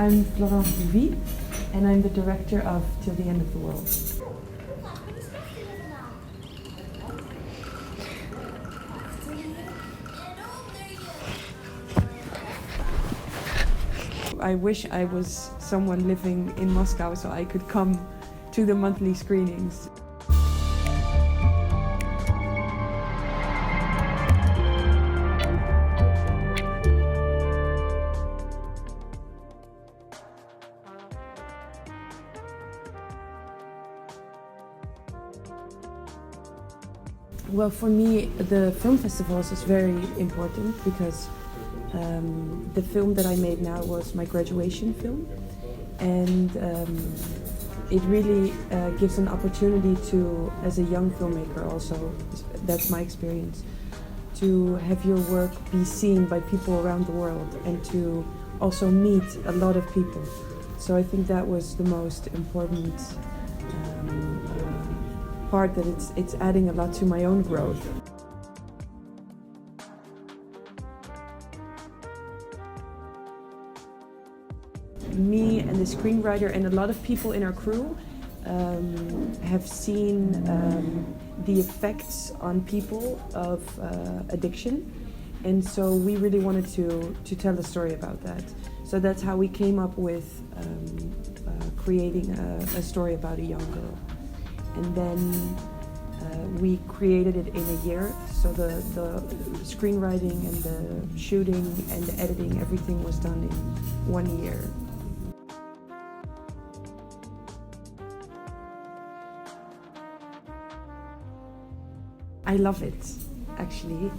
I'm Florence Bouvy, and I'm the director of Till the End of the World. I wish I was someone living in Moscow so I could come to the monthly screenings. Well, for me, the film festivals is very important because the film that I made now was my graduation film, and it really gives an opportunity to, as a young filmmaker also, that's my experience, to have your work be seen by people around the world and to also meet a lot of people. So I think that was the most important part, that it's adding a lot to my own growth. Me and the screenwriter and a lot of people in our crew have seen the effects on people of addiction, and so we really wanted to tell a story about that. So that's how we came up with creating a story about a young girl. And then we created it in a year, so the screenwriting and the shooting and the editing, everything was done in 1 year. I love it, actually.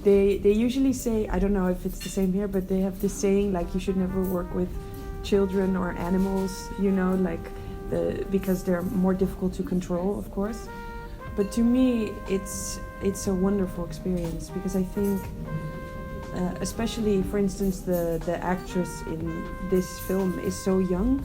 They usually say, I don't know if it's the same here, but they have this saying like you should never work with children or animals, you know, like because they're more difficult to control, of course. But to me, it's a wonderful experience because I think, especially, for instance, the actress in this film is so young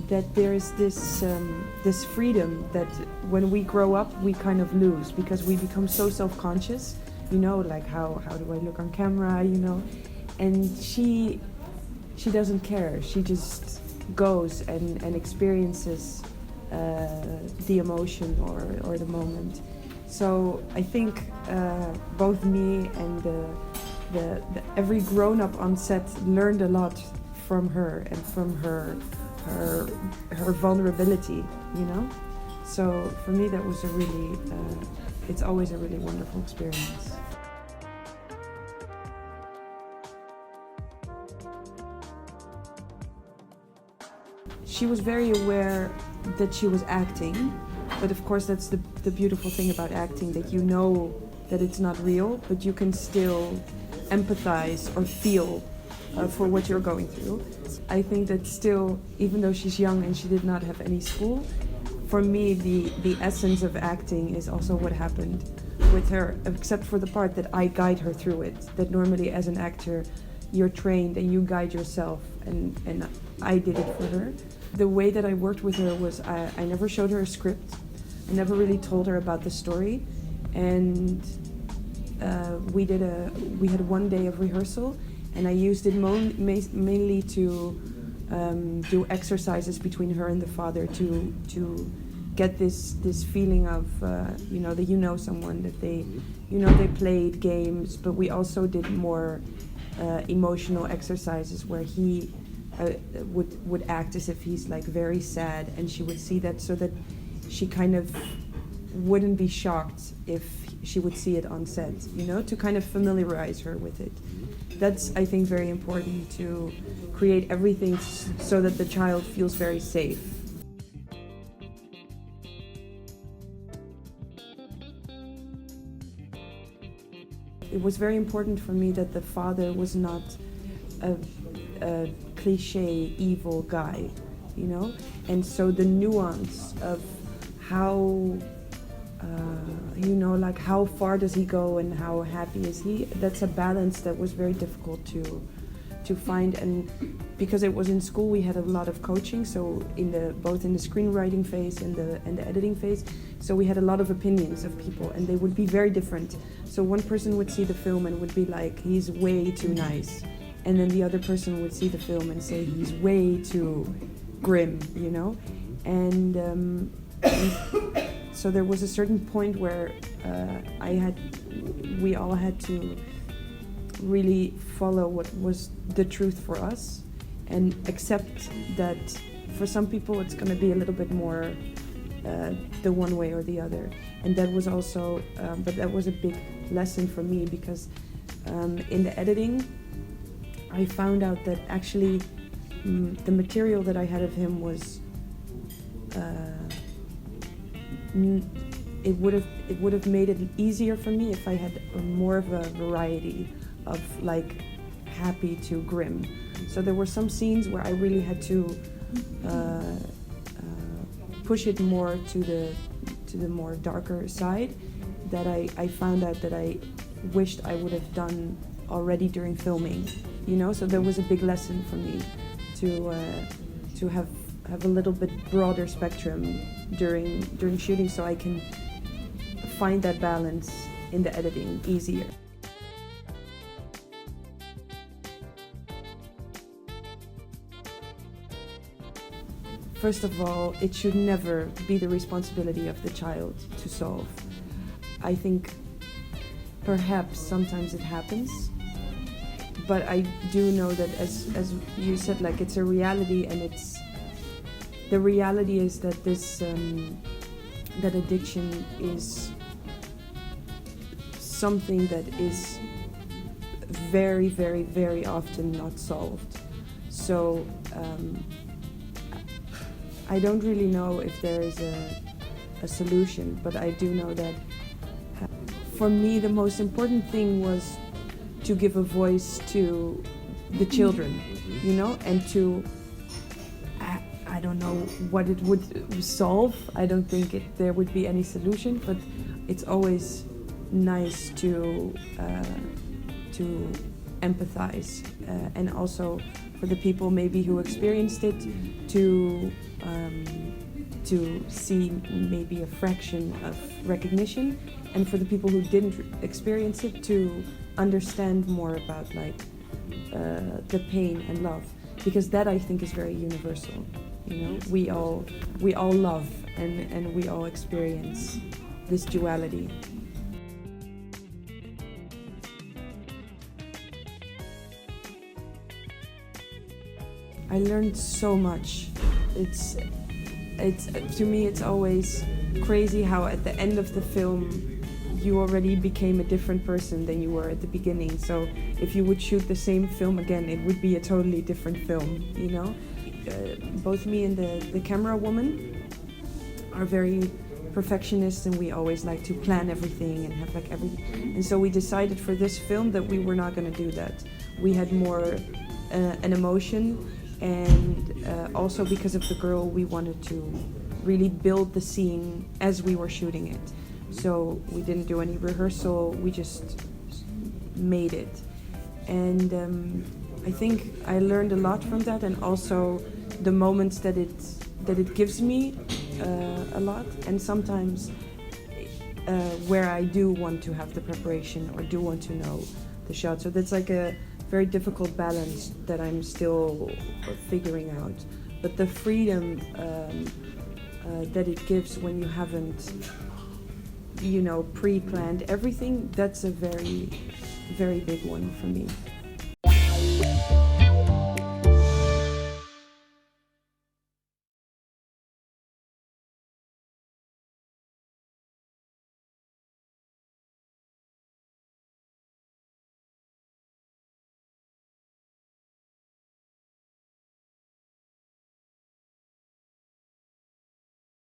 that there's this freedom that when we grow up we kind of lose because we become so self-conscious, you know, like how do I look on camera, you know, and she doesn't care. She just goes and experiences the emotion or the moment. So I think both me and the every grown-up on set learned a lot from her and from her vulnerability, you know. So for me that was a really it's always a really wonderful experience. She was very aware that she was acting, but of course that's the beautiful thing about acting, that you know that it's not real, but you can still empathize or feel for what you're going through. I think that still, even though she's young and she did not have any school, for me the essence of acting is also what happened with her, except for the part that I guide her through it, that normally as an actor you're trained and you guide yourself, and I did it for her. The way that I worked with her was I never showed her a script. I never really told her about the story, and we had 1 day of rehearsal, and I used it mainly to do exercises between her and the father to get this feeling of you know, that you know someone, that they played games, but we also did more emotional exercises where he would act as if he's like very sad, and she would see that, so that she kind of wouldn't be shocked if she would see it on set, you know, to kind of familiarize her with it. That's, I think, very important, to create everything so that the child feels very safe. It was very important for me that the father was not a cliche evil guy, you know, and so the nuance of how you know, like how far does he go and how happy is he, that's a balance that was very difficult to find. And because it was in school, we had a lot of coaching, so both in the screenwriting phase and the editing phase, so we had a lot of opinions of people, and they would be very different. So one person would see the film and would be like, he's way too nice, and then the other person would see the film and say he's way too grim, you know, and so there was a certain point where we all had to really follow what was the truth for us and accept that for some people it's going to be a little bit more the one way or the other. And that was also, but that was a big lesson for me, because in the editing I found out that actually the material that I had of him was it would have made it easier for me if I had more of a variety of like happy to grim. So there were some scenes where I really had to push it more to the more darker side, that I found out that I wished I would have done already during filming, you know. So there was a big lesson for me to have a little bit broader spectrum during shooting, so I can find that balance in the editing easier. First of all, it should never be the responsibility of the child to solve. I think perhaps sometimes it happens, but I do know that as you said, like, it's a reality, and the reality is that this that addiction is something that is very, very, very often not solved. So I don't really know if there is a solution, but I do know that for me the most important thing was to give a voice to the children, you know, and to, I don't know what it would solve. I don't think there would be any solution, but it's always nice to empathize, and also for the people maybe who experienced it to see maybe a fraction of recognition, and for the people who didn't experience it to understand more about like the pain and love, because that I think is very universal. You know, we all love and we all experience this duality. I learned so much. It's to me it's always crazy how at the end of the film you already became a different person than you were at the beginning. So if you would shoot the same film again, it would be a totally different film, you know? Both me and the camera woman are very perfectionists, and we always like to plan everything and have like everything. And so we decided for this film that we were not going to do that. We had more an emotion, and also because of the girl, we wanted to really build the scene as we were shooting it. So we didn't do any rehearsal, we just made it. And I think I learned a lot from that, and also the moments that it gives me a lot, and sometimes where I do want to have the preparation or do want to know the shot. So that's like a very difficult balance that I'm still figuring out. But the freedom that it gives when you haven't, you know, pre-planned everything, that's a very, very big one for me.